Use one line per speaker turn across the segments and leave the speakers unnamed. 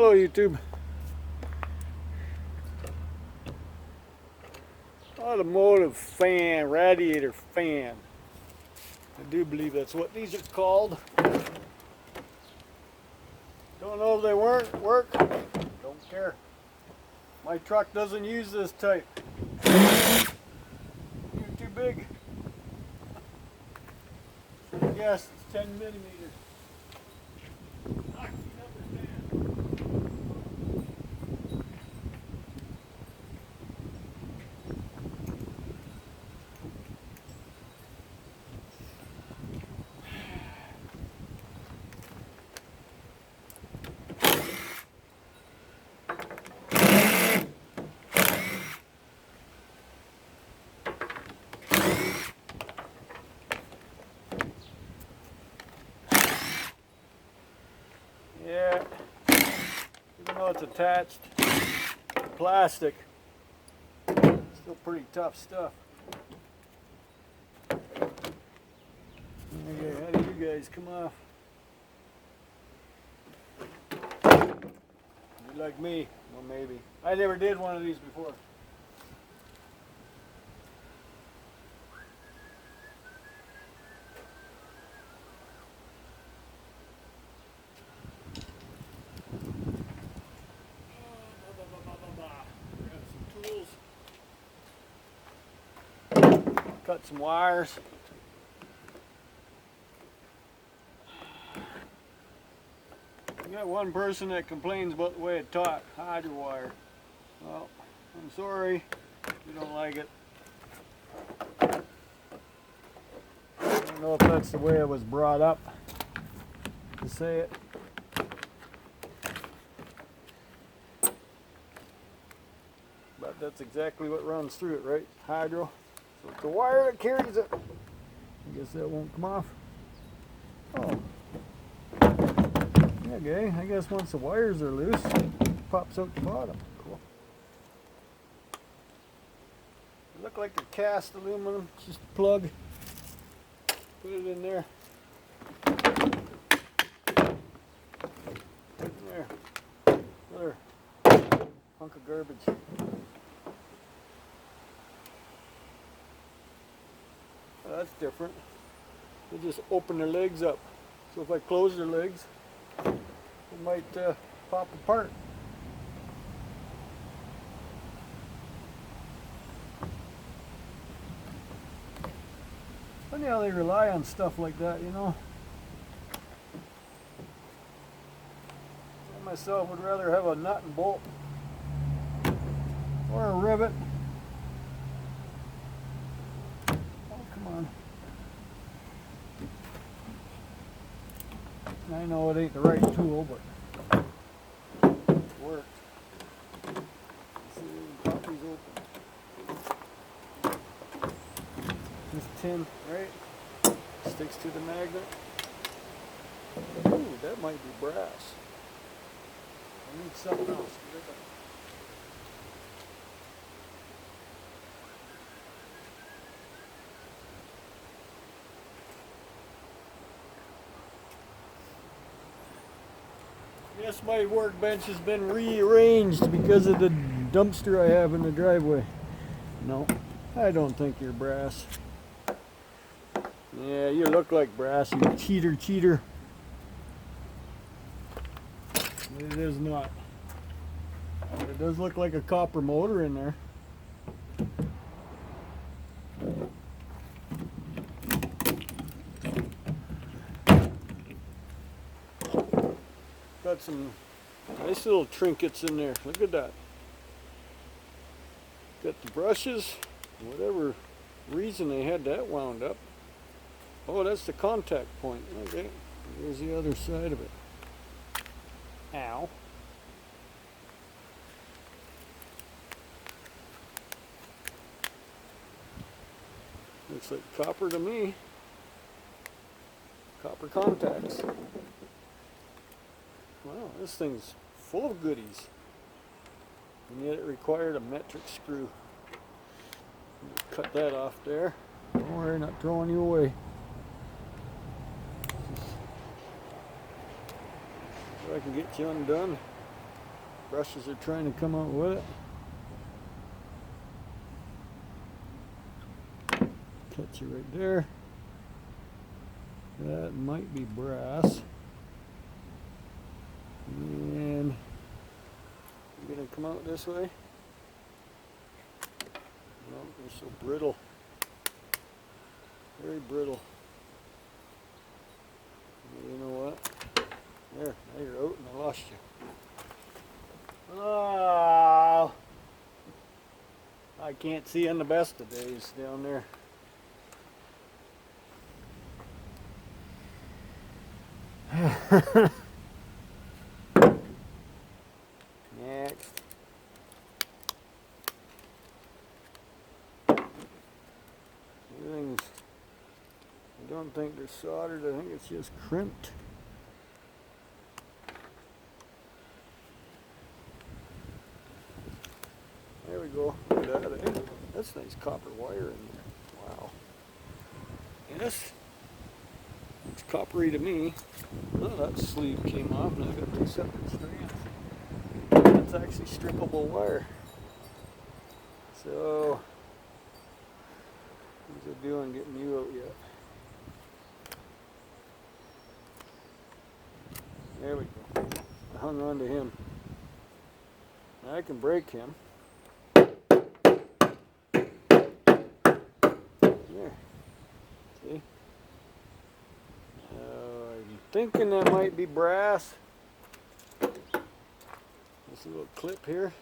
Hello YouTube. Automotive fan, radiator fan. I do believe that's what these are called. Don't know if they work. Don't care. My truck doesn't use this type. You're too big. Yes, it's 10 millimeters. Yeah, even though it's attached to plastic, it's still pretty tough stuff. Okay, how do you guys come off? You like me? Well, maybe. I never did one of these before. Cut some wires. I got one person that complains about the way it taught hydro wire. Well, I'm sorry if you don't like it. I don't know if that's the way it was brought up to say it. But that's exactly what runs through it, right? Hydro. So it's the wire that carries it. I guess that won't come off. Oh. Okay, I guess once the wires are loose, it pops out the bottom. Cool. They look like they're cast aluminum, just a plug. Put it in there. There. Another hunk of garbage. Oh, that's different. They just open their legs up. So if I close their legs, it might pop apart. Funny how they rely on stuff like that, you know. I myself would rather have a nut and bolt or a rivet. Oh, come on. I know it ain't the right tool, but it worked. See, the top is open. This tin, right? Sticks to the magnet. Ooh, that might be brass. I need something else. Yes, my workbench has been rearranged because of the dumpster I have in the driveway. No, I don't think you're brass. Yeah, you look like brass, you cheater. It is not. It does look like a copper motor in there. Got some nice little trinkets in there. Look at that. Got the brushes. Whatever reason they had that wound up. Oh, that's the contact point. Okay. Here's the other side of it. Ow. Looks like copper to me. Copper contacts. Wow, this thing's full of goodies. And yet it required a metric screw. Cut that off there. Don't worry, not throwing you away. So I can get you undone. Brushes are trying to come out with it. Catch you right there. That might be brass. And you're gonna come out this way. No, they're so brittle. Very brittle. You know what? There, now you're out and I lost you. Oh, I can't see on the best of days down there. Next. Everything's, I don't think they're soldered, I think it's just crimped. There we go. Look at that. Eh? That's nice copper wire in there. Wow. Yes. It's coppery to me. Oh, that sleeve came off and I've got two separate strands. That's actually strippable wire. So, how's it doing getting you out yet? There we go. I hung on to him. Now I can break him. There. See? I'm thinking that might be brass. This little clip here.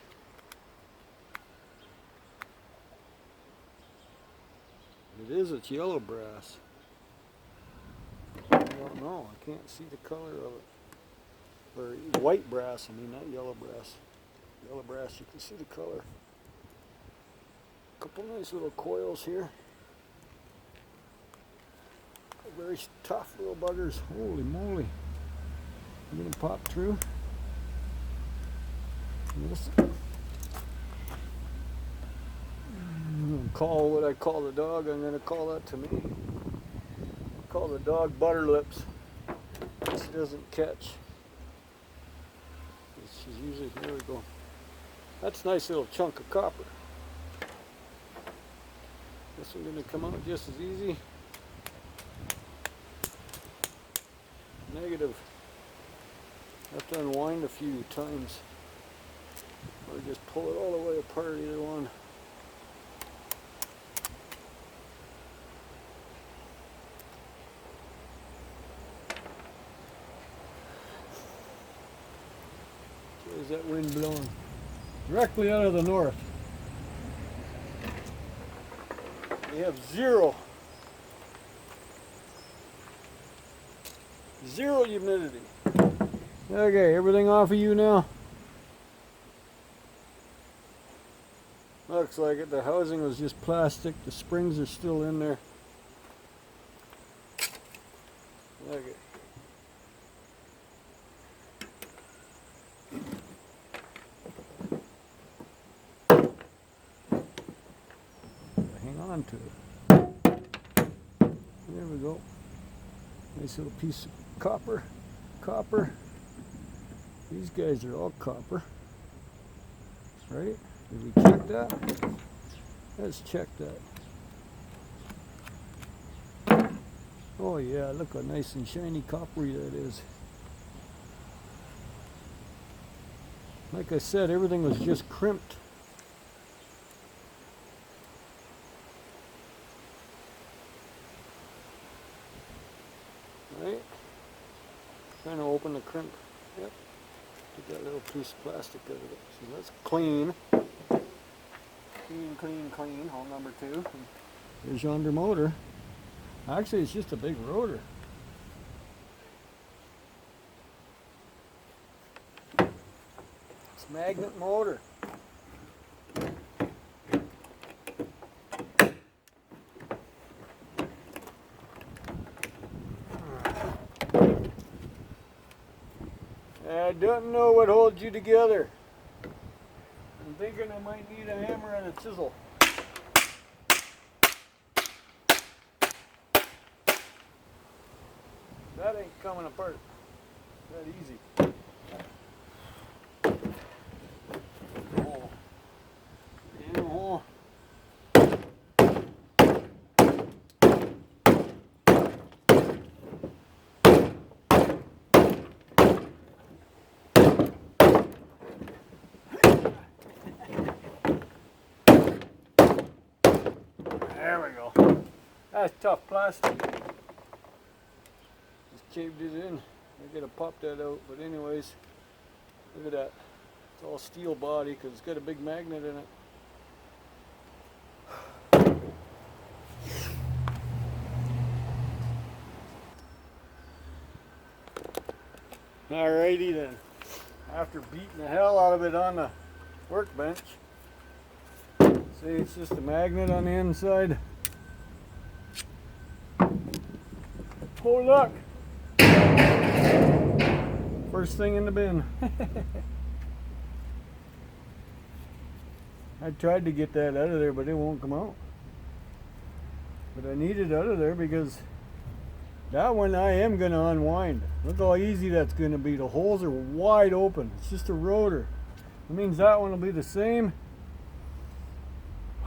It is, it's yellow brass. I don't know, I can't see the color of it. Or white brass, I mean, not yellow brass. Yellow brass, you can see the color. A couple nice little coils here. Very tough little buggers. Holy moly. I'm gonna pop through. This. I'm gonna call what I call the dog, I'm gonna call that to me. I call the dog butter lips. She doesn't catch. She's usually, there we go. That's a nice little chunk of copper. This one's gonna come out just as easy. Negative. Have to unwind a few times. Or just pull it all the way apart, either one. Where's that wind blowing? Directly out of the north. We have zero humidity. Okay, everything off of you now? Looks like it. The housing was just plastic. The springs are still in there. Okay. Hang on to it. There we go. Nice little piece of copper. Copper. These guys are all copper. Right? Did we check that? Let's check that. Oh yeah, look how nice and shiny coppery that is. Like I said, everything was just crimped. Right? Trying to open the crimp. Yep. Get that little piece of plastic out of it. So that's clean. Clean, clean, clean. Hole number 2. There's yonder motor. Actually, it's just a big rotor. It's a magnet motor. I don't know what holds you together. I'm thinking I might need a hammer and a chisel. That ain't coming apart that easy. There we go. That's tough plastic. Just caved it in. I gotta pop that out. But anyways, look at that. It's all steel body because it's got a big magnet in it. Alrighty then. After beating the hell out of it on the workbench, see, it's just a magnet on the inside. Oh look! First thing in the bin. I tried to get that out of there, but it won't come out. But I need it out of there because that one I am going to unwind. Look how easy that's going to be. The holes are wide open. It's just a rotor. It means that one will be the same.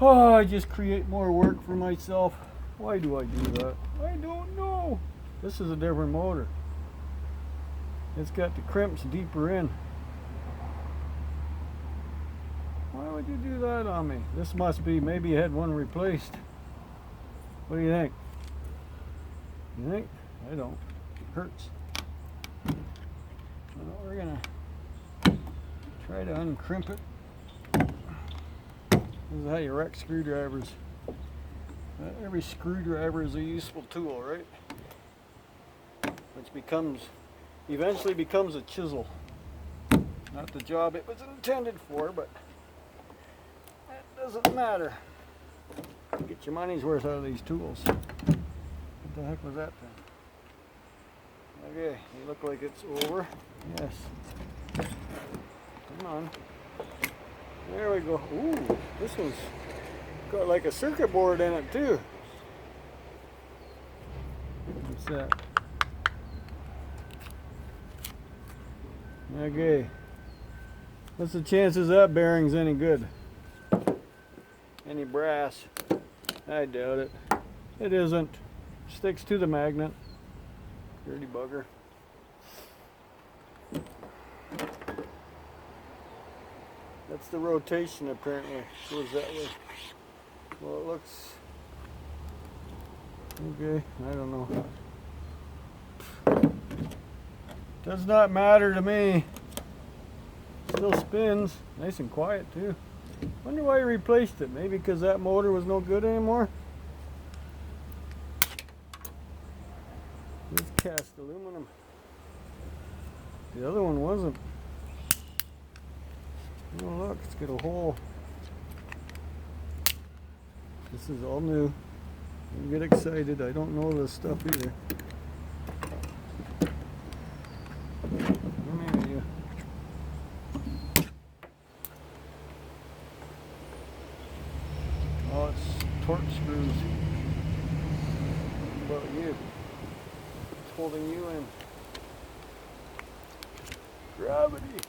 Oh, I just create more work for myself. Why do I do that? I don't know. This is a different motor. It's got the crimps deeper in. Why would you do that on me? This must be, maybe you had one replaced. What do you think? You think? I don't. It hurts. Well, we're gonna try to uncrimp it. This is how you wreck screwdrivers. Every screwdriver is a useful tool, right? Which eventually becomes a chisel. Not the job it was intended for, but that doesn't matter. Get your money's worth out of these tools. What the heck was that thing? Okay, you look like it's over. Yes. Come on. There we go. Ooh, this one's got like a circuit board in it too. What's that? Okay. What's the chances that bearing's any good? Any brass? I doubt it. It isn't. Sticks to the magnet. Dirty bugger. That's the rotation apparently. Goes that way. Well, it looks okay. I don't know. Does not matter to me. Still spins. Nice and quiet too. Wonder why he replaced it. Maybe because that motor was no good anymore. This cast aluminum. The other one wasn't. Oh look, it's got a hole. This is all new. Don't get excited. I don't know this stuff either. Come here, you. Oh, it's torque screws. What about you? It's holding you in. Gravity.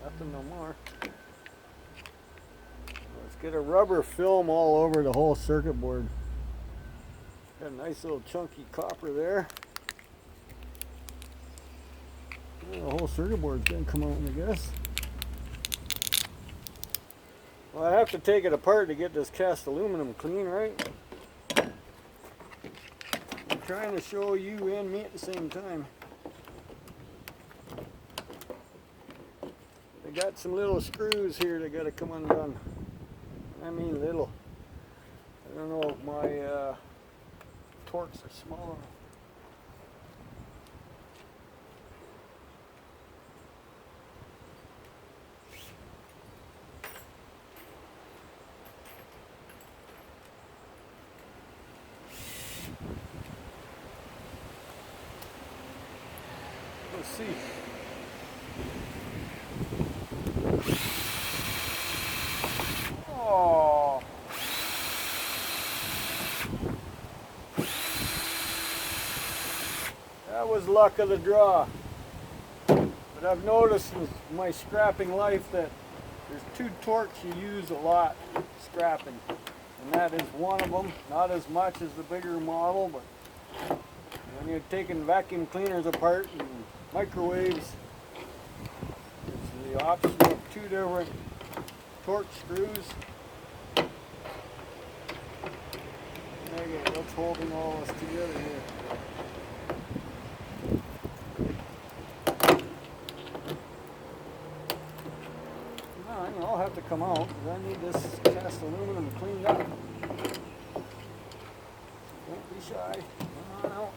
Nothing no more. Let's get a rubber film all over the whole circuit board. Got a nice little chunky copper there. Well, the whole circuit board's gonna come out, I guess. Well, I have to take it apart to get this cast aluminum clean, right? I'm trying to show you and me at the same time. They got some little screws here that gotta come undone. I mean little. I don't know if my torques are small enough. Let's see. Oh. That was luck of the draw. But I've noticed in my scrapping life that there's two torques you use a lot scrapping. And that is one of them. Not as much as the bigger model, but when you're taking vacuum cleaners apart and microwaves, it's the option of two different torque screws. Okay, what's holding all this together here? No, I'll have to come out because I need this cast aluminum cleaned up. Don't be shy. Come on out.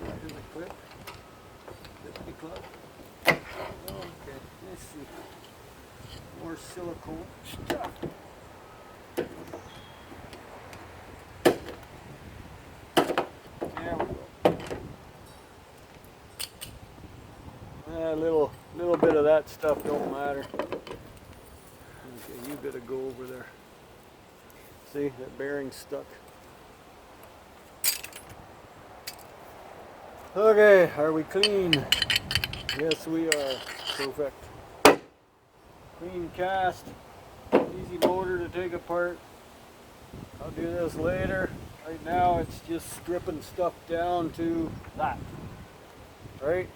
Here's a clip. Clippity clip. Okay, let's see. More silicone stuff. There we go. A little bit of that stuff don't matter. Okay, you better go over there. See, that bearing's stuck. Okay, are we clean? Yes, we are. Perfect. Clean cast. Easy motor to take apart. I'll do this later. Right now it's just stripping stuff down to that. Right?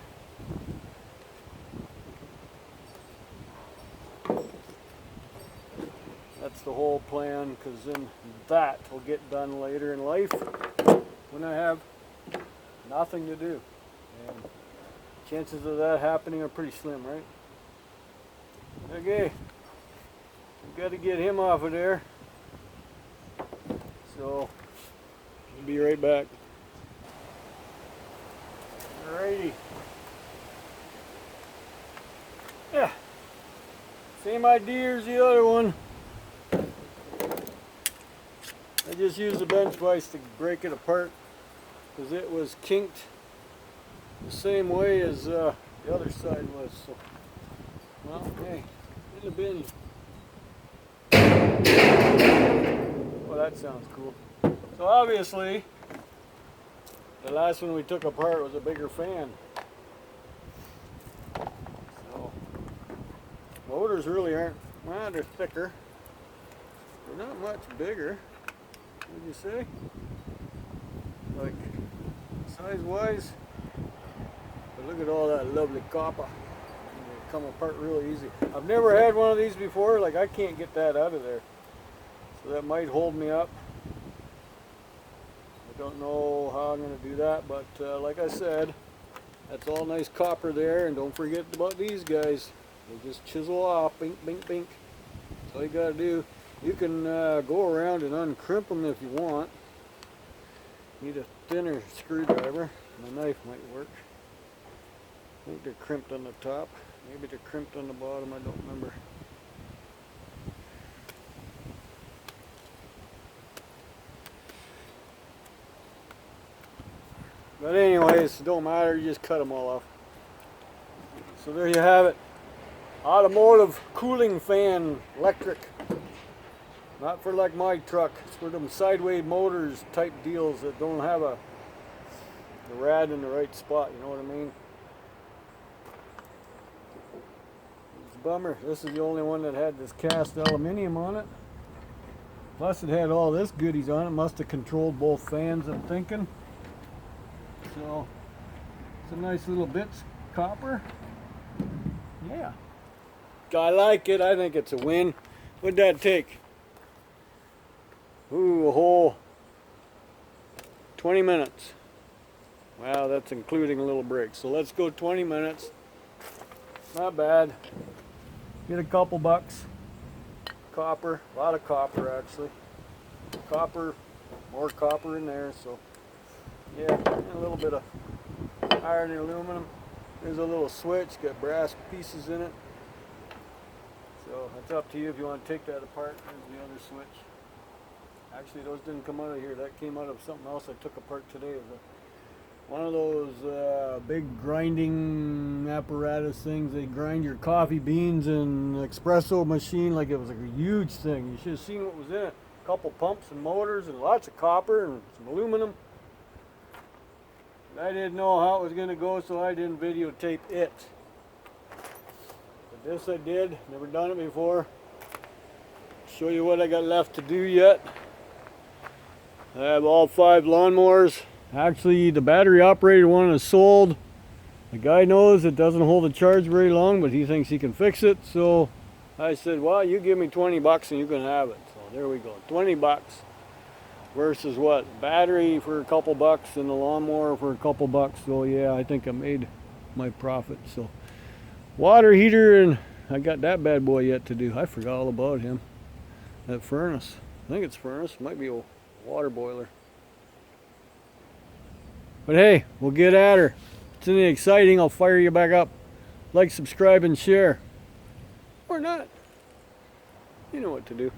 That's the whole plan, because then that will get done later in life when I have nothing to do. And chances of that happening are pretty slim, right? Okay, we've got to get him off of there. So, I'll be right back. Alrighty. Yeah, same idea as the other one. I just used the bench vise to break it apart because it was kinked the same way as the other side was. So, well, hey, in the bin. Well, that sounds cool. So obviously, the last one we took apart was a bigger fan. So, motors really aren't, well, they're thicker. They're not much bigger. What'd you say? Like, size-wise. But look at all that lovely copper. They come apart really easy. I've never had one of these before. Like, I can't get that out of there. So that might hold me up. I don't know how I'm going to do that, but like I said, that's all nice copper there. And don't forget about these guys. They just chisel off, bink, bink, bink. That's all you got to do. You can go around and uncrimp them if you want. Need a thinner screwdriver. My knife might work. I think they're crimped on the top. Maybe they're crimped on the bottom. I don't remember. But anyways, it don't matter. You just cut them all off. So there you have it. Automotive cooling fan, electric. Not for like my truck. It's for them sideways motors type deals that don't have the rad in the right spot. You know what I mean? It's a bummer. This is the only one that had this cast aluminium on it. Plus it had all this goodies on it. Must have controlled both fans, I'm thinking. So, it's a nice little bits, copper. Yeah. I like it. I think it's a win. What'd that take? Ooh, a whole 20 minutes. Wow, that's including a little break. So let's go 20 minutes. Not bad. Get a couple bucks. Copper, a lot of copper actually. Copper, more copper in there. So yeah, and a little bit of iron and aluminum. There's a little switch, got brass pieces in it. So it's up to you if you want to take that apart. There's the other switch. Actually, those didn't come out of here. That came out of something else I took apart today. One of those big grinding apparatus things. They grind your coffee beans in an espresso machine like it was like a huge thing. You should have seen what was in it. A couple pumps and motors and lots of copper and some aluminum. I didn't know how it was going to go, so I didn't videotape it. But this I did. Never done it before. Show you what I got left to do yet. I have all 5 lawnmowers. Actually, the battery operated one is sold. The guy knows it doesn't hold a charge very long, but he thinks he can fix it. So I said, well, you give me 20 bucks and you can have it. So there we go, 20 bucks versus what? Battery for a couple bucks and the lawnmower for a couple bucks. So yeah, I think I made my profit. So water heater, and I got that bad boy yet to do. I forgot all about him. That furnace. I think it's furnace. Might be a water boiler. But hey, we'll get at her. If it's anything exciting, I'll fire you back up. Like, subscribe, and share. Or not. You know what to do.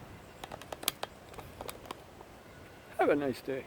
Have a nice day.